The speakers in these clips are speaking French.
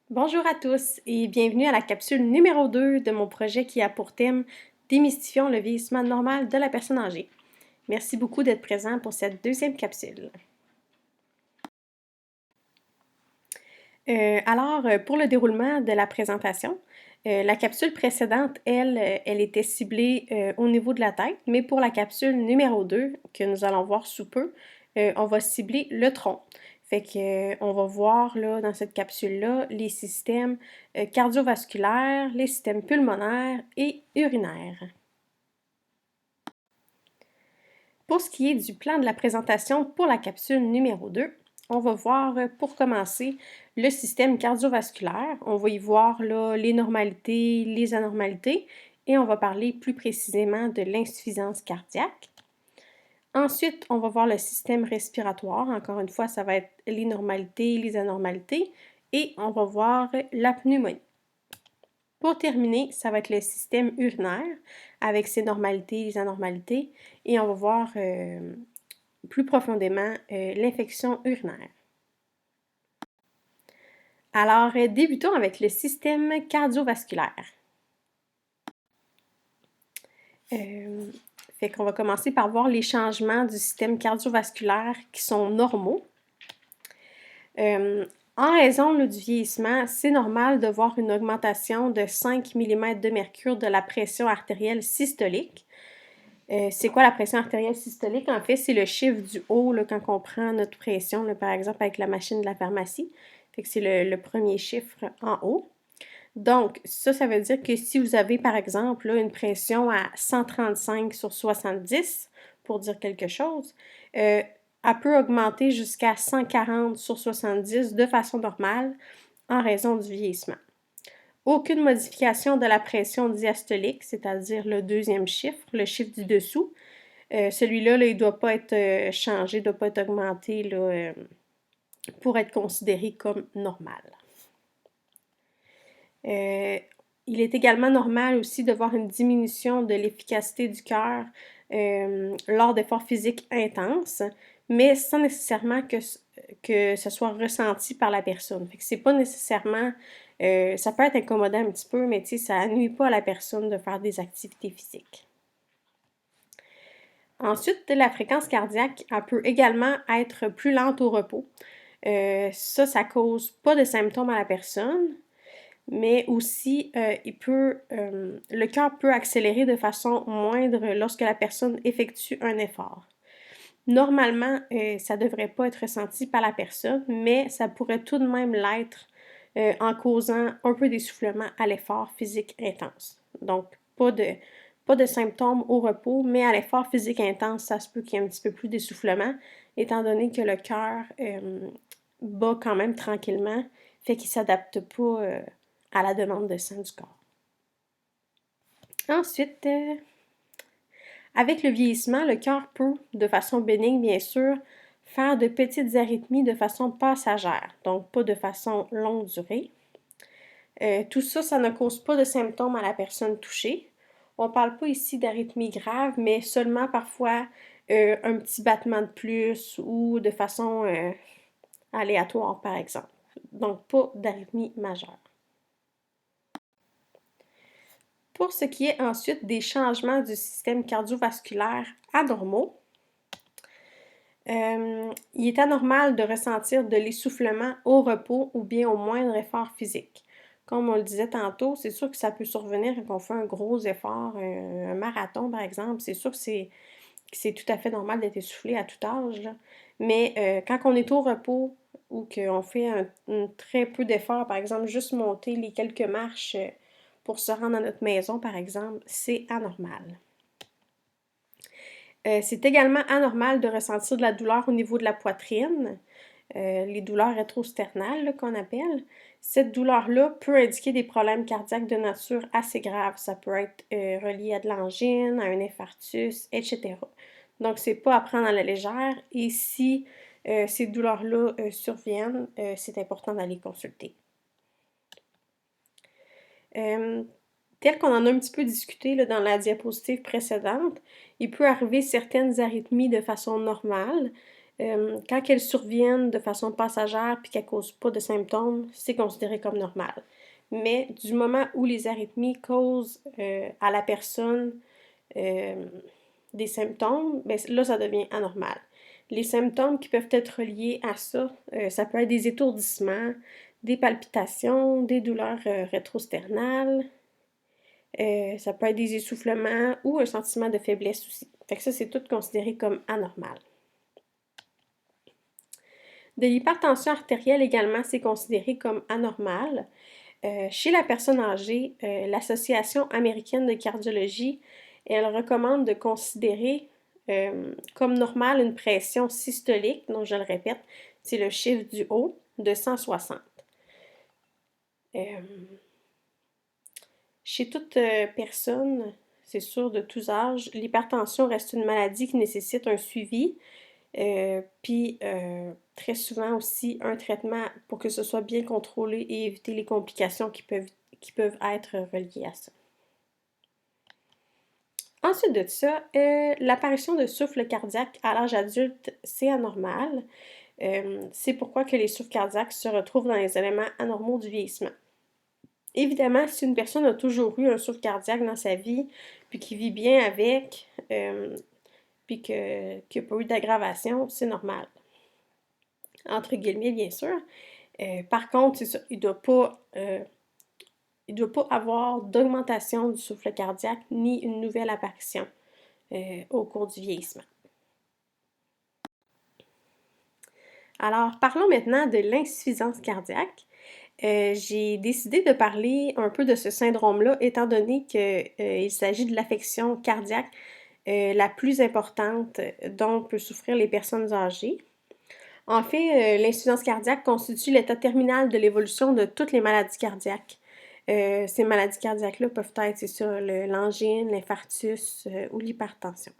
Bonjour à tous et bienvenue à la capsule numéro 2 de mon projet qui a pour thème Démystifions le vieillissement normal de la personne âgée. Merci beaucoup d'être présent pour cette deuxième capsule. Pour le déroulement de la présentation, la capsule précédente, elle était ciblée au niveau de la tête, mais pour la capsule numéro 2, que nous allons voir sous peu, on va cibler le tronc. Fait que, on va voir là, dans cette capsule-là les systèmes cardiovasculaires, les systèmes pulmonaires et urinaires. Pour ce qui est du plan de la présentation pour la capsule numéro 2, on va voir pour commencer le système cardiovasculaire. On va y voir là, les normalités, les anormalités et on va parler plus précisément de l'insuffisance cardiaque. Ensuite, on va voir le système respiratoire. Encore une fois, ça va être les normalités, les anormalités et on va voir la pneumonie. Pour terminer, ça va être le système urinaire avec ses normalités, les anormalités et on va voir plus profondément l'infection urinaire. Débutons avec le système cardiovasculaire. Fait qu'on va commencer par voir les changements du système cardiovasculaire qui sont normaux. En raison du vieillissement, c'est normal de voir une augmentation de 5 mm de mercure de la pression artérielle systolique. C'est quoi la pression artérielle systolique? En fait, c'est le chiffre du haut là, quand on prend notre pression, là, par exemple avec la machine de la pharmacie. Fait que c'est le premier chiffre en haut. Donc, ça veut dire que si vous avez, par exemple, là, une pression à 135 sur 70, pour dire quelque chose, elle peut augmenter jusqu'à 140 sur 70 de façon normale en raison du vieillissement. Aucune modification de la pression diastolique, c'est-à-dire le deuxième chiffre, le chiffre du dessous. Celui-là, là, il ne doit pas être changé, il ne doit pas être augmenté là, pour être considéré comme normal. Il est également normal aussi de voir une diminution de l'efficacité du cœur lors d'efforts physiques intenses, mais sans nécessairement que ce soit ressenti par la personne. Fait que c'est pas nécessairement, ça peut être incommodant un petit peu, mais ça nuit pas à la personne de faire des activités physiques. Ensuite, la fréquence cardiaque, elle peut également être plus lente au repos. Ça cause pas de symptômes à la personne, mais aussi le cœur peut accélérer de façon moindre lorsque la personne effectue un effort. Normalement, ça ne devrait pas être ressenti par la personne, mais ça pourrait tout de même l'être en causant un peu d'essoufflement à l'effort physique intense. Donc, pas de symptômes au repos, mais à l'effort physique intense, ça se peut qu'il y ait un petit peu plus d'essoufflement, étant donné que le cœur bat quand même tranquillement, fait qu'il ne s'adapte pas à la demande de sang du corps. Ensuite, avec le vieillissement, le cœur peut, de façon bénigne bien sûr, faire de petites arythmies de façon passagère, donc pas de façon longue durée. Tout ça, ça ne cause pas de symptômes à la personne touchée. On ne parle pas ici d'arythmie grave, mais seulement parfois un petit battement de plus ou de façon aléatoire, par exemple. Donc, pas d'arythmie majeure. Pour ce qui est ensuite des changements du système cardiovasculaire anormaux, il est anormal de ressentir de l'essoufflement au repos ou bien au moindre effort physique. Comme on le disait tantôt, c'est sûr que ça peut survenir quand on fait un gros effort, un marathon par exemple. C'est sûr que c'est tout à fait normal d'être essoufflé à tout âge, là. Mais quand on est au repos ou qu'on fait un très peu d'efforts, par exemple juste monter les quelques marches pour se rendre à notre maison par exemple, c'est anormal. C'est également anormal de ressentir de la douleur au niveau de la poitrine, les douleurs rétrosternales qu'on appelle. Cette douleur-là peut indiquer des problèmes cardiaques de nature assez grave. Ça peut être relié à de l'angine, à un infarctus, etc. Donc, c'est pas à prendre à la légère et si ces douleurs-là surviennent, c'est important d'aller consulter. Tel qu'on en a un petit peu discuté là, dans la diapositive précédente, il peut arriver certaines arythmies de façon normale, Quand elles surviennent de façon passagère puis qu'elles ne causent pas de symptômes, c'est considéré comme normal. Mais du moment où les arythmies causent à la personne des symptômes, ben là, ça devient anormal. Les symptômes qui peuvent être reliés à ça, ça peut être des étourdissements, des palpitations, des douleurs rétrosternales, ça peut être des essoufflements ou un sentiment de faiblesse aussi. Fait que ça, c'est tout considéré comme anormal. De l'hypertension artérielle également, c'est considéré comme anormal. Chez la personne âgée, l'Association américaine de cardiologie, elle recommande de considérer comme normale une pression systolique, donc je le répète, c'est le chiffre du haut de 160. Chez toute personne, c'est sûr, de tous âges, l'hypertension reste une maladie qui nécessite un suivi, puis très souvent aussi un traitement pour que ce soit bien contrôlé et éviter les complications qui peuvent être reliées à ça. Ensuite de ça, l'apparition de souffle cardiaque à l'âge adulte, c'est anormal. C'est pourquoi que les souffles cardiaques se retrouvent dans les éléments anormaux du vieillissement. Évidemment, si une personne a toujours eu un souffle cardiaque dans sa vie, puis qui vit bien avec, puis qu'il n'y a pas eu d'aggravation, c'est normal. Entre guillemets, bien sûr. Par contre, c'est ça, il ne doit pas avoir d'augmentation du souffle cardiaque ni une nouvelle apparition au cours du vieillissement. Alors, parlons maintenant de l'insuffisance cardiaque. J'ai décidé de parler un peu de ce syndrome-là, étant donné qu'il s'agit de l'affection cardiaque la plus importante dont peuvent souffrir les personnes âgées. En fait, l'insuffisance cardiaque constitue l'état terminal de l'évolution de toutes les maladies cardiaques. Ces maladies cardiaques-là peuvent être, c'est ça, l'angine, l'infarctus ou l'hypertension.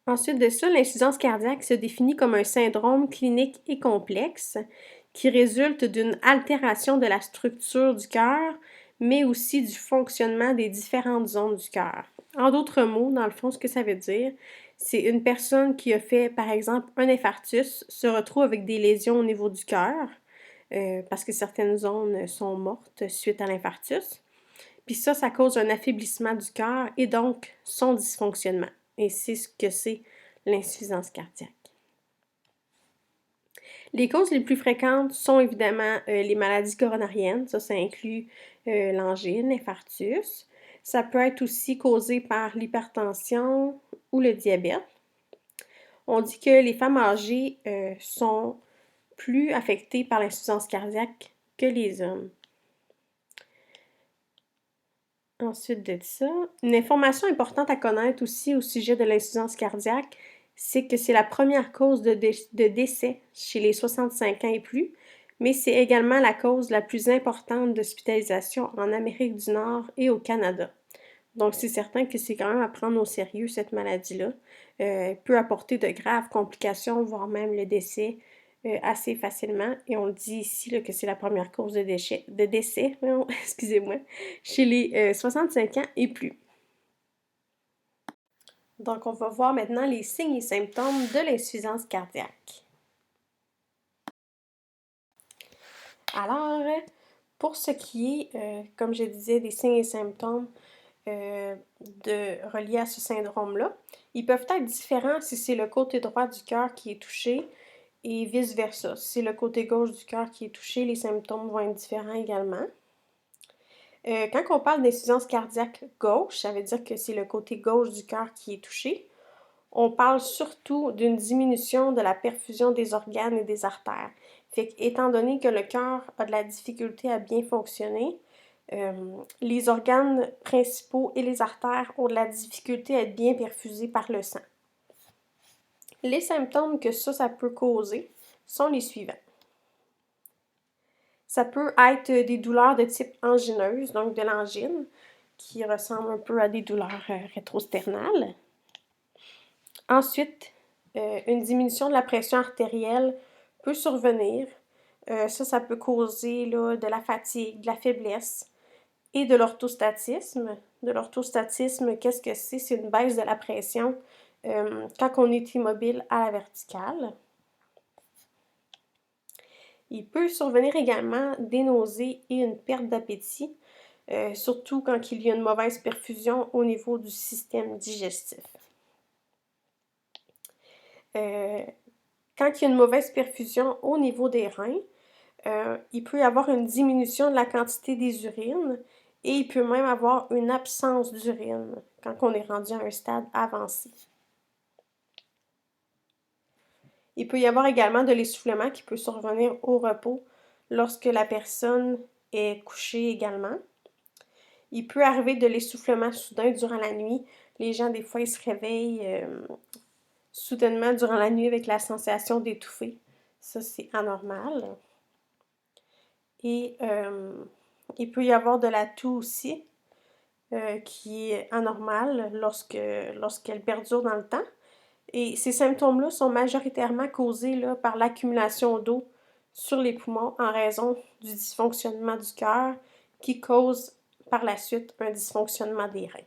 Ensuite de ça, l'insuffisance cardiaque se définit comme un syndrome clinique et complexe qui résulte d'une altération de la structure du cœur, mais aussi du fonctionnement des différentes zones du cœur. En d'autres mots, dans le fond, ce que ça veut dire, c'est une personne qui a fait, par exemple, un infarctus, se retrouve avec des lésions au niveau du cœur, parce que certaines zones sont mortes suite à l'infarctus. Puis ça cause un affaiblissement du cœur et donc son dysfonctionnement. Et c'est ce que c'est l'insuffisance cardiaque. Les causes les plus fréquentes sont évidemment les maladies coronariennes, ça inclut l'angine, l'infarctus. Ça peut être aussi causé par l'hypertension ou le diabète. On dit que les femmes âgées sont plus affectées par l'insuffisance cardiaque que les hommes. Ensuite de ça, une information importante à connaître aussi au sujet de l'insuffisance cardiaque, c'est que c'est la première cause de décès chez les 65 ans et plus, mais c'est également la cause la plus importante d'hospitalisation en Amérique du Nord et au Canada. Donc, c'est certain que c'est quand même à prendre au sérieux cette maladie-là. Elle peut apporter de graves complications, voire même le décès assez facilement. Et on dit ici là, que c'est la première cause de décès, excusez-moi, chez les 65 ans et plus. Donc, on va voir maintenant les signes et symptômes de l'insuffisance cardiaque. Alors, pour ce qui est, comme je disais, des signes et symptômes reliés à ce syndrome-là, ils peuvent être différents si c'est le côté droit du cœur qui est touché et vice-versa. Si c'est le côté gauche du cœur qui est touché, les symptômes vont être différents également. Quand on parle d'insuffisance cardiaque gauche, ça veut dire que c'est le côté gauche du cœur qui est touché. On parle surtout d'une diminution de la perfusion des organes et des artères. Fait qu'étant donné que le cœur a de la difficulté à bien fonctionner, les organes principaux et les artères ont de la difficulté à être bien perfusés par le sang. Les symptômes que ça peut causer sont les suivants. Ça peut être des douleurs de type angineuse, donc de l'angine, qui ressemble un peu à des douleurs rétrosternales. Ensuite, une diminution de la pression artérielle peut survenir. Ça peut causer là, de la fatigue, de la faiblesse et de l'orthostatisme. De l'orthostatisme, qu'est-ce que c'est? C'est une baisse de la pression quand on est immobile à la verticale. Il peut survenir également des nausées et une perte d'appétit, surtout quand il y a une mauvaise perfusion au niveau du système digestif. Quand il y a une mauvaise perfusion au niveau des reins, il peut y avoir une diminution de la quantité des urines et il peut même avoir une absence d'urine quand on est rendu à un stade avancé. Il peut y avoir également de l'essoufflement qui peut survenir au repos lorsque la personne est couchée également. Il peut arriver de l'essoufflement soudain durant la nuit. Les gens, des fois, ils se réveillent soudainement durant la nuit avec la sensation d'étouffer. Ça, c'est anormal. Et il peut y avoir de la toux aussi, qui est anormale lorsqu'elle perdure dans le temps. Et ces symptômes-là sont majoritairement causés là, par l'accumulation d'eau sur les poumons en raison du dysfonctionnement du cœur qui cause par la suite un dysfonctionnement des reins.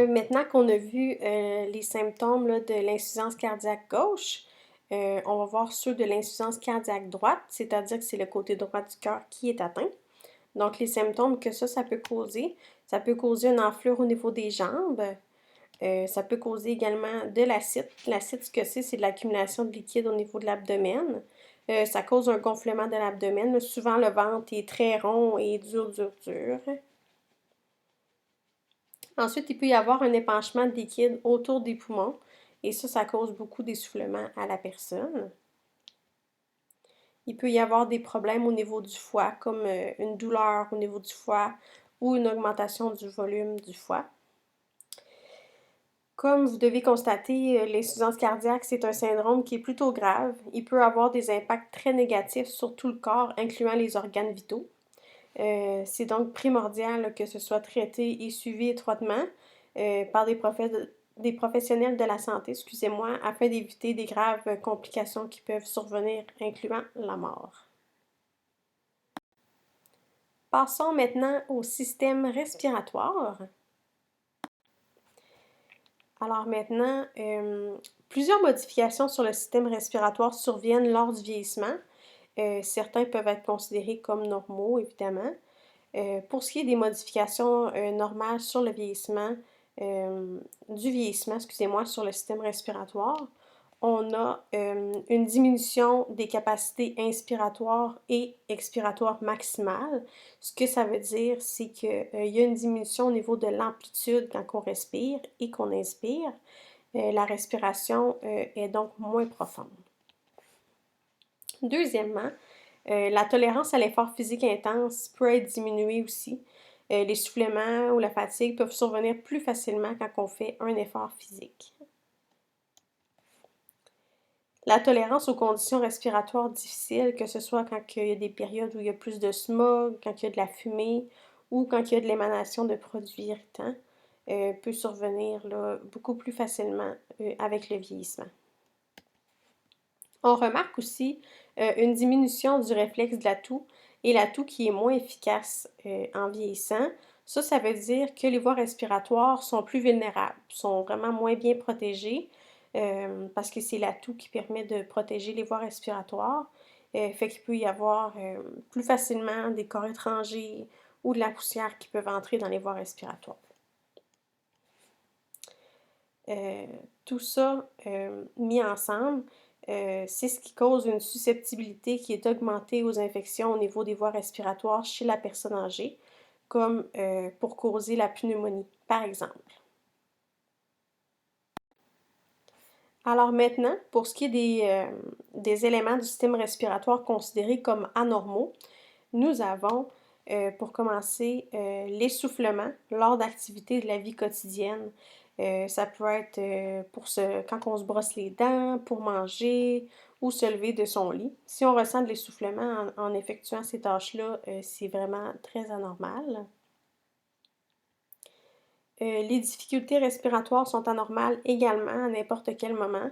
Maintenant qu'on a vu les symptômes là, de l'insuffisance cardiaque gauche, on va voir ceux de l'insuffisance cardiaque droite, c'est-à-dire que c'est le côté droit du cœur qui est atteint. Donc, les symptômes que ça peut causer une enflure au niveau des jambes. Ça peut causer également de l'acide. L'acide, ce que c'est de l'accumulation de liquide au niveau de l'abdomen. Ça cause un gonflement de l'abdomen. Souvent, le ventre est très rond et dur. Ensuite, il peut y avoir un épanchement de liquide autour des poumons. Et ça cause beaucoup d'essoufflement à la personne. Il peut y avoir des problèmes au niveau du foie, comme une douleur au niveau du foie ou une augmentation du volume du foie. Comme vous devez constater, l'insuffisance cardiaque, c'est un syndrome qui est plutôt grave. Il peut avoir des impacts très négatifs sur tout le corps, incluant les organes vitaux. C'est donc primordial là, que ce soit traité et suivi étroitement par des professionnels de la santé, excusez-moi, afin d'éviter des graves complications qui peuvent survenir, incluant la mort. Passons maintenant au système respiratoire. Alors maintenant, plusieurs modifications sur le système respiratoire surviennent lors du vieillissement. Certains peuvent être considérés comme normaux, évidemment. Pour ce qui est des modifications normales sur le vieillissement, excusez-moi, sur le système respiratoire, on a une diminution des capacités inspiratoires et expiratoires maximales. Ce que ça veut dire, c'est qu'il y a une diminution au niveau de l'amplitude quand on respire et qu'on inspire. La respiration est donc moins profonde. Deuxièmement, la tolérance à l'effort physique intense peut être diminuée aussi. L'essoufflement ou la fatigue peuvent survenir plus facilement quand on fait un effort physique. La tolérance aux conditions respiratoires difficiles, que ce soit quand il y a des périodes où il y a plus de smog, quand il y a de la fumée ou quand il y a de l'émanation de produits irritants, peut survenir là, beaucoup plus facilement avec le vieillissement. On remarque aussi une diminution du réflexe de la toux et la toux qui est moins efficace en vieillissant. Ça veut dire que les voies respiratoires sont plus vulnérables, sont vraiment moins bien protégées parce que c'est la toux qui permet de protéger les voies respiratoires. Fait qu'il peut y avoir plus facilement des corps étrangers ou de la poussière qui peuvent entrer dans les voies respiratoires. Tout ça mis ensemble, c'est ce qui cause une susceptibilité qui est augmentée aux infections au niveau des voies respiratoires chez la personne âgée, comme pour causer la pneumonie, par exemple. Alors maintenant, pour ce qui est des éléments du système respiratoire considérés comme anormaux, nous avons, pour commencer, l'essoufflement lors d'activités de la vie quotidienne. Ça peut être quand on se brosse les dents, pour manger ou se lever de son lit. Si on ressent de l'essoufflement en effectuant ces tâches-là, c'est vraiment très anormal. Les difficultés respiratoires sont anormales également à n'importe quel moment.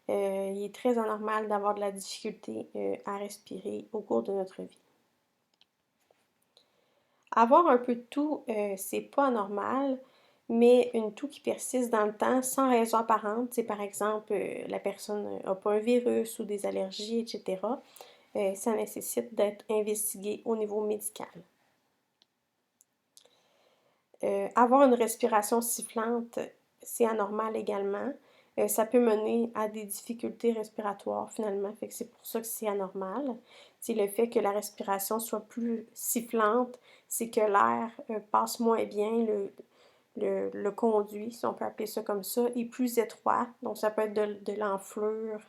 Il est très anormal d'avoir de la difficulté à respirer au cours de notre vie. Avoir un peu de tout, c'est pas anormal, mais une toux qui persiste dans le temps sans raison apparente, c'est par exemple la personne n'a pas un virus ou des allergies, etc., ça nécessite d'être investigué au niveau médical. Avoir une respiration sifflante, c'est anormal également. Ça peut mener à des difficultés respiratoires finalement, fait que c'est pour ça que c'est anormal. C'est le fait que la respiration soit plus sifflante, c'est que l'air passe moins bien, le conduit, si on peut appeler ça comme ça, est plus étroit. Donc ça peut être de l'enflure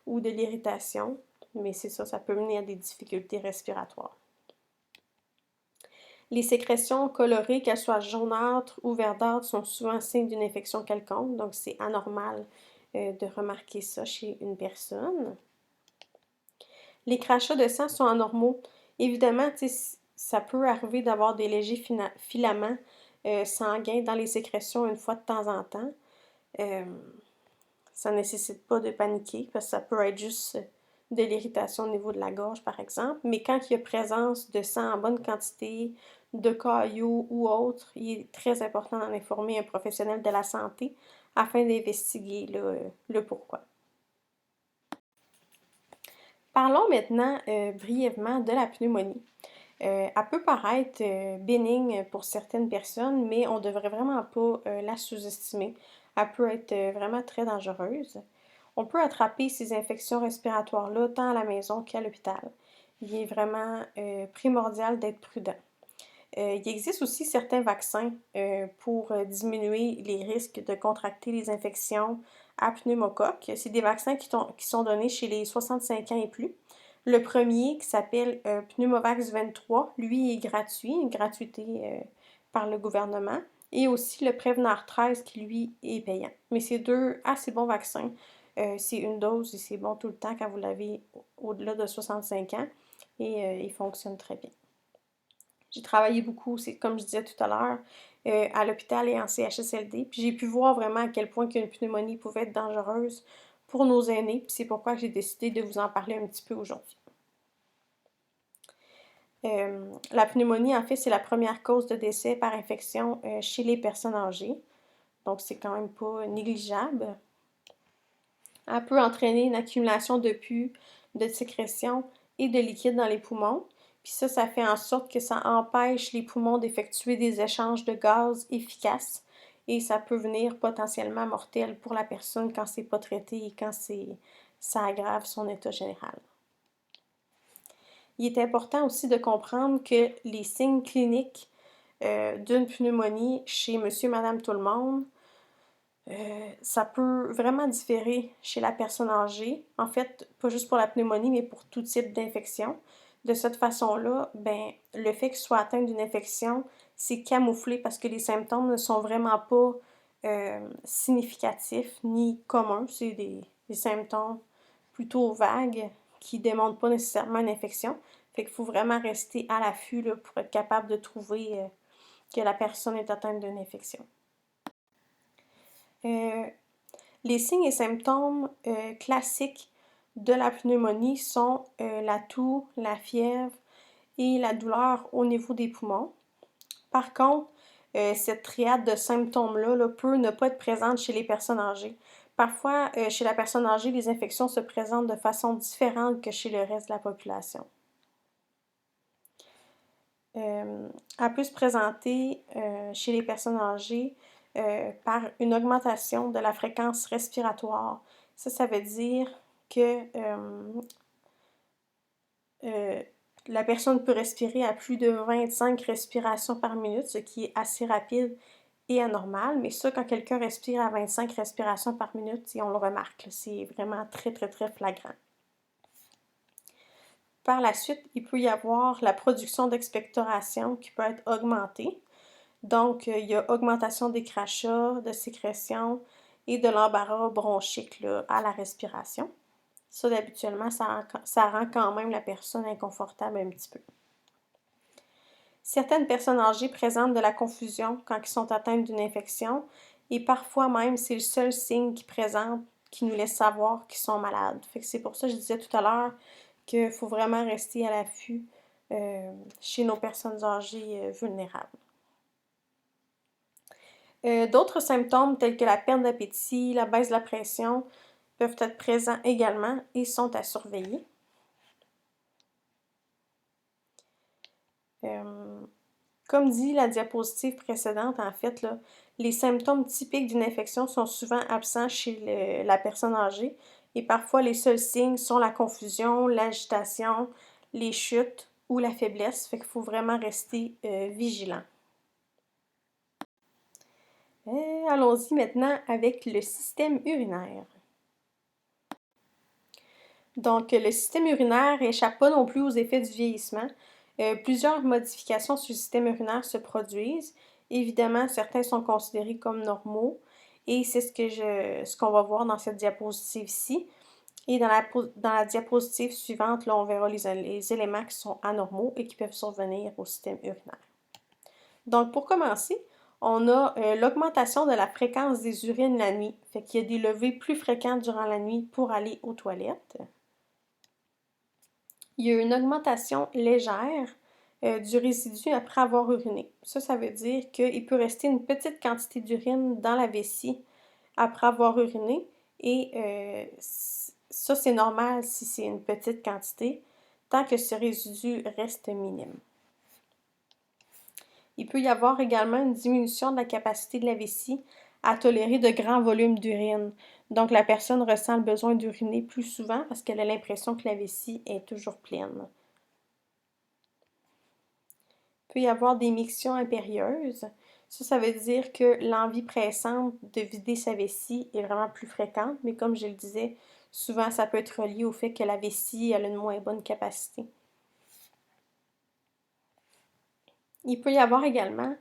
ou de l'irritation, mais c'est ça, ça peut mener à des difficultés respiratoires. Les sécrétions colorées, qu'elles soient jaunâtres ou verdâtres, sont souvent signes d'une infection quelconque, donc c'est anormal de remarquer ça chez une personne. Les crachats de sang sont anormaux. Évidemment, ça peut arriver d'avoir des légers filaments sanguins dans les sécrétions une fois de temps en temps. Ça ne nécessite pas de paniquer parce que ça peut être juste de l'irritation au niveau de la gorge, par exemple. Mais quand il y a présence de sang en bonne quantité, de caillots ou autre, il est très important d'en informer un professionnel de la santé afin d'investiguer le pourquoi. Parlons maintenant brièvement de la pneumonie. Elle peut paraître bénigne pour certaines personnes, mais on ne devrait vraiment pas la sous-estimer. Elle peut être vraiment très dangereuse. On peut attraper ces infections respiratoires-là tant à la maison qu'à l'hôpital. Il est vraiment primordial d'être prudent. Il existe aussi certains vaccins pour diminuer les risques de contracter les infections à pneumocoque. C'est des vaccins qui sont donnés chez les 65 ans et plus. Le premier, qui s'appelle Pneumovax 23, lui est gratuit, une gratuité par le gouvernement. Et aussi le Prevnar 13, qui lui est payant. Mais c'est deux assez bons vaccins. C'est une dose et c'est bon tout le temps quand vous l'avez au-delà de 65 ans. Et il fonctionne très bien. J'ai travaillé beaucoup, c'est comme je disais tout à l'heure, à l'hôpital et en CHSLD. Puis j'ai pu voir vraiment à quel point qu'une pneumonie pouvait être dangereuse pour nos aînés. Puis c'est pourquoi j'ai décidé de vous en parler un petit peu aujourd'hui. La pneumonie, en fait, c'est la première cause de décès par infection chez les personnes âgées. Donc, c'est quand même pas négligeable. Elle peut entraîner une accumulation de pus, de sécrétions et de liquide dans les poumons. Puis ça fait en sorte que ça empêche les poumons d'effectuer des échanges de gaz efficaces et ça peut venir potentiellement mortel pour la personne quand c'est pas traité et quand ça aggrave son état général. Il est important aussi de comprendre que les signes cliniques d'une pneumonie chez monsieur, madame, tout le monde, ça peut vraiment différer chez la personne âgée. En fait, pas juste pour la pneumonie, mais pour tout type d'infection. De cette façon-là, ben, le fait qu'il soit atteint d'une infection, c'est camouflé parce que les symptômes ne sont vraiment pas significatifs ni communs. C'est des symptômes plutôt vagues qui ne démontrent pas nécessairement une infection. Fait qu'il faut vraiment rester à l'affût là, pour être capable de trouver que la personne est atteinte d'une infection. Les signes et symptômes classiques de la pneumonie sont la toux, la fièvre et la douleur au niveau des poumons. Par contre, cette triade de symptômes-là là, peut ne pas être présente chez les personnes âgées. Parfois, chez la personne âgée, les infections se présentent de façon différente que chez le reste de la population. Elle peut se présenter chez les personnes âgées par une augmentation de la fréquence respiratoire. Ça veut dire que la personne peut respirer à plus de 25 respirations par minute, ce qui est assez rapide et anormal. Mais ça, quand quelqu'un respire à 25 respirations par minute, on le remarque. C'est vraiment très, très, très flagrant. Par la suite, il peut y avoir la production d'expectoration qui peut être augmentée. Donc, il y a augmentation des crachats, de sécrétion et de l'embarras bronchique là, à la respiration. Ça, habituellement, ça rend quand même la personne inconfortable un petit peu. Certaines personnes âgées présentent de la confusion quand ils sont atteintes d'une infection et parfois même, c'est le seul signe qu'ils présentent qui nous laisse savoir qu'ils sont malades. Fait que c'est pour ça que je disais tout à l'heure qu'il faut vraiment rester à l'affût chez nos personnes âgées vulnérables. D'autres symptômes tels que la perte d'appétit, la baisse de la pression peuvent être présents également et sont à surveiller. Comme dit la diapositive précédente, en fait, là, les symptômes typiques d'une infection sont souvent absents chez la personne âgée et parfois les seuls signes sont la confusion, l'agitation, les chutes ou la faiblesse. Fait qu'il faut vraiment rester vigilant. Allons-y maintenant avec le système urinaire. Donc, le système urinaire n'échappe pas non plus aux effets du vieillissement. Plusieurs modifications sur le système urinaire se produisent. Évidemment, certains sont considérés comme normaux et c'est ce qu'on va voir dans cette diapositive-ci. Et dans la diapositive suivante, là, on verra les éléments qui sont anormaux et qui peuvent survenir au système urinaire. Donc, pour commencer, on a l'augmentation de la fréquence des urines la nuit. Fait qu'il y a des levées plus fréquentes durant la nuit pour aller aux toilettes. Il y a une augmentation légère du résidu après avoir uriné. Ça veut dire qu'il peut rester une petite quantité d'urine dans la vessie après avoir uriné et ça, c'est normal si c'est une petite quantité, tant que ce résidu reste minime. Il peut y avoir également une diminution de la capacité de la vessie à tolérer de grands volumes d'urine. Donc, la personne ressent le besoin d'uriner plus souvent parce qu'elle a l'impression que la vessie est toujours pleine. Il peut y avoir des mictions impérieuses. Ça veut dire que l'envie pressante de vider sa vessie est vraiment plus fréquente, mais comme je le disais, souvent ça peut être relié au fait que la vessie a une moins bonne capacité. Il peut y avoir également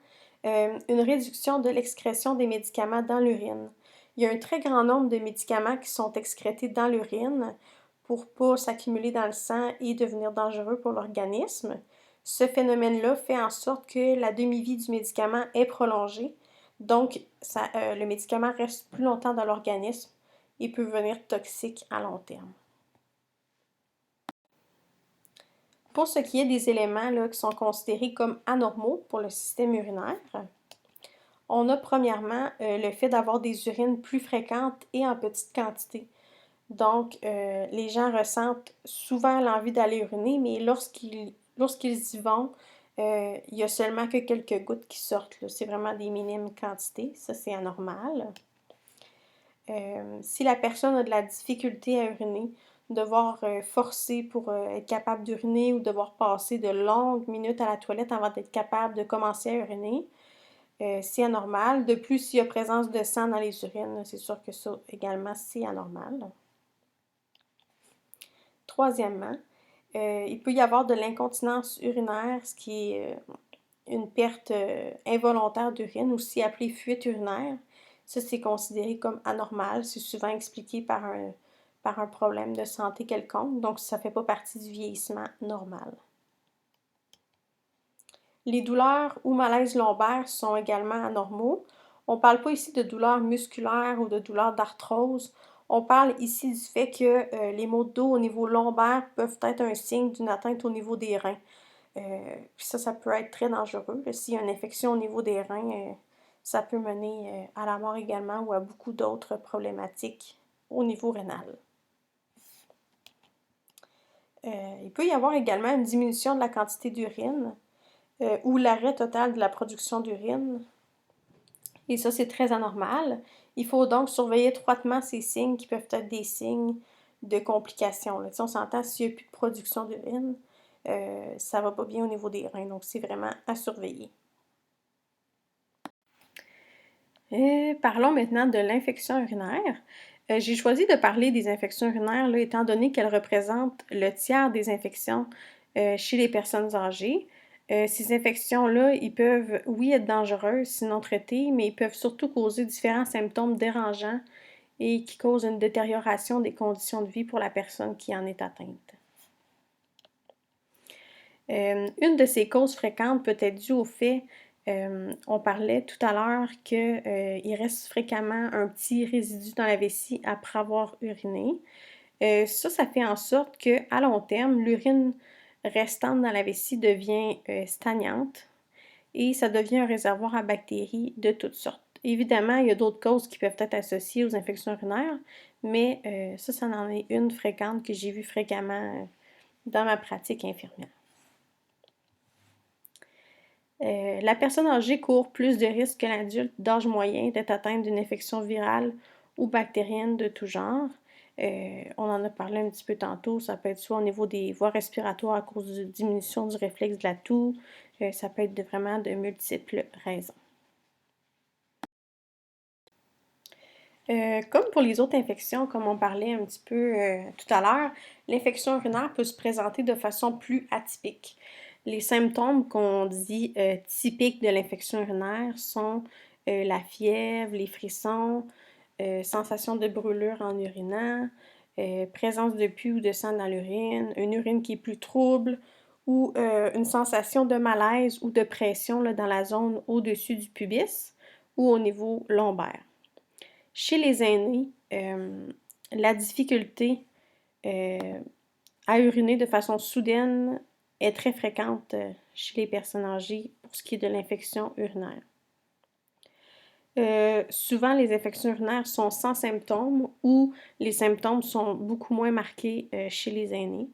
une réduction de l'excrétion des médicaments dans l'urine. Il y a un très grand nombre de médicaments qui sont excrétés dans l'urine pour ne pas s'accumuler dans le sang et devenir dangereux pour l'organisme. Ce phénomène-là fait en sorte que la demi-vie du médicament est prolongée, donc le médicament reste plus longtemps dans l'organisme et peut devenir toxique à long terme. Pour ce qui est des éléments là, qui sont considérés comme anormaux pour le système urinaire, on a premièrement le fait d'avoir des urines plus fréquentes et en petite quantité. Donc, les gens ressentent souvent l'envie d'aller uriner, mais lorsqu'ils y vont, il n'y a seulement que quelques gouttes qui sortent. C'est vraiment des minimes quantités. Ça, c'est anormal. Si la personne a de la difficulté à uriner, devoir forcer pour être capable d'uriner ou devoir passer de longues minutes à la toilette avant d'être capable de commencer à uriner, c'est anormal. De plus, s'il y a présence de sang dans les urines, c'est sûr que ça également, c'est anormal. Troisièmement, il peut y avoir de l'incontinence urinaire, ce qui est une perte involontaire d'urine, aussi appelée fuite urinaire. Ça, c'est considéré comme anormal. C'est souvent expliqué par un problème de santé quelconque, donc ça ne fait pas partie du vieillissement normal. Les douleurs ou malaises lombaires sont également anormaux. On ne parle pas ici de douleurs musculaires ou de douleurs d'arthrose. On parle ici du fait que les maux de dos au niveau lombaire peuvent être un signe d'une atteinte au niveau des reins. Puis ça peut être très dangereux. S'il y a une infection au niveau des reins, ça peut mener à la mort également ou à beaucoup d'autres problématiques au niveau rénal. Il peut y avoir également une diminution de la quantité d'urine ou l'arrêt total de la production d'urine. Et ça, c'est très anormal. Il faut donc surveiller étroitement ces signes qui peuvent être des signes de complications. Là. On s'entend s'il n'y a plus de production d'urine, ça ne va pas bien au niveau des reins. Donc, c'est vraiment à surveiller. Parlons maintenant de l'infection urinaire. J'ai choisi de parler des infections urinaires là, étant donné qu'elles représentent le tiers des infections chez les personnes âgées. Ces infections-là, ils peuvent, oui, être dangereuses si non traitées, mais ils peuvent surtout causer différents symptômes dérangeants et qui causent une détérioration des conditions de vie pour la personne qui en est atteinte. Une de ces causes fréquentes peut être due au fait, on parlait tout à l'heure qu'il reste fréquemment un petit résidu dans la vessie après avoir uriné. Ça fait en sorte qu'à long terme, l'urine restante dans la vessie devient stagnante et ça devient un réservoir à bactéries de toutes sortes. Évidemment, il y a d'autres causes qui peuvent être associées aux infections urinaires, mais ça en est une fréquente que j'ai vue fréquemment dans ma pratique infirmière. La personne âgée court plus de risques que l'adulte d'âge moyen d'être atteinte d'une infection virale ou bactérienne de tout genre. On en a parlé un petit peu tantôt, ça peut être soit au niveau des voies respiratoires à cause de diminution du réflexe de la toux, ça peut être vraiment de multiples raisons. Comme pour les autres infections, comme on parlait un petit peu tout à l'heure, l'infection urinaire peut se présenter de façon plus atypique. Les symptômes qu'on dit typiques de l'infection urinaire sont la fièvre, les frissons, sensation de brûlure en urinant, présence de pus ou de sang dans l'urine, une urine qui est plus trouble ou une sensation de malaise ou de pression là, dans la zone au-dessus du pubis ou au niveau lombaire. Chez les aînés, la difficulté à uriner de façon soudaine est très fréquente chez les personnes âgées pour ce qui est de l'infection urinaire. Souvent, les infections urinaires sont sans symptômes ou les symptômes sont beaucoup moins marqués chez les aînés.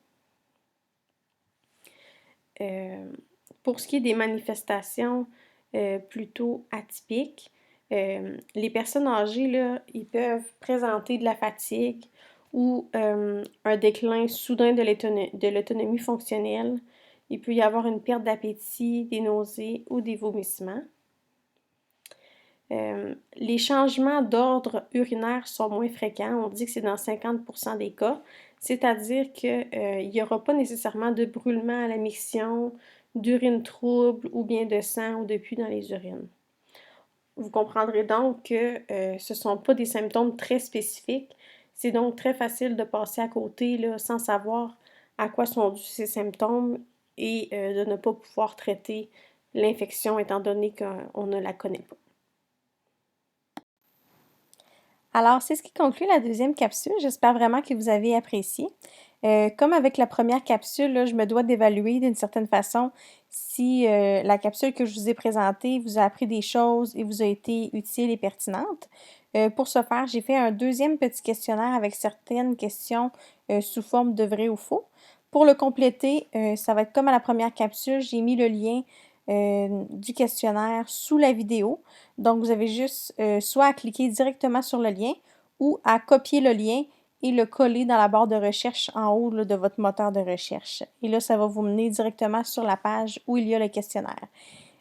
Pour ce qui est des manifestations plutôt atypiques, les personnes âgées, là, ils peuvent présenter de la fatigue ou un déclin soudain de l'autonomie fonctionnelle. Il peut y avoir une perte d'appétit, des nausées ou des vomissements. Les changements d'ordre urinaire sont moins fréquents. On dit que c'est dans 50% des cas. C'est-à-dire qu'il n'y aura pas nécessairement de brûlement à la miction, d'urine trouble ou bien de sang ou de pus dans les urines. Vous comprendrez donc que ce ne sont pas des symptômes très spécifiques. C'est donc très facile de passer à côté là, sans savoir à quoi sont dus ces symptômes et de ne pas pouvoir traiter l'infection étant donné qu'on ne la connaît pas. Alors, c'est ce qui conclut la deuxième capsule. J'espère vraiment que vous avez apprécié. Comme avec la première capsule, là, je me dois d'évaluer d'une certaine façon si la capsule que je vous ai présentée vous a appris des choses et vous a été utile et pertinente. Pour ce faire, j'ai fait un deuxième petit questionnaire avec certaines questions sous forme de vrai ou faux. Pour le compléter, ça va être comme à la première capsule, j'ai mis le lien du questionnaire sous la vidéo. Donc, vous avez juste soit à cliquer directement sur le lien ou à copier le lien et le coller dans la barre de recherche en haut là, de votre moteur de recherche. Et là, ça va vous mener directement sur la page où il y a le questionnaire.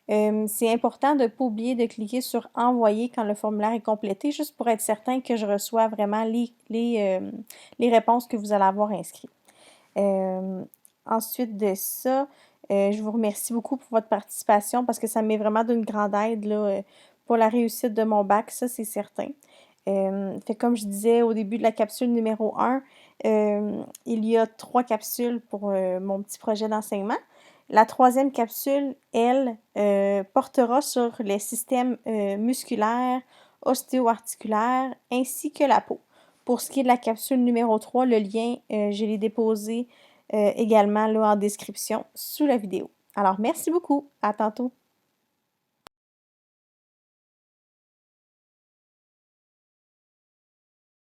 C'est important de ne pas oublier de cliquer sur « Envoyer » quand le formulaire est complété, juste pour être certain que je reçois vraiment les réponses que vous allez avoir inscrites. Ensuite de ça, je vous remercie beaucoup pour votre participation parce que ça m'est vraiment d'une grande aide là, pour la réussite de mon bac, ça c'est certain. Fait comme je disais au début de la capsule numéro 1, il y a 3 capsules pour mon petit projet d'enseignement. La troisième capsule, elle, portera sur les systèmes musculaires, ostéo-articulaires ainsi que la peau. Pour ce qui est de la capsule numéro 3, le lien, je l'ai déposé également là, en description sous la vidéo. Alors, merci beaucoup. À tantôt.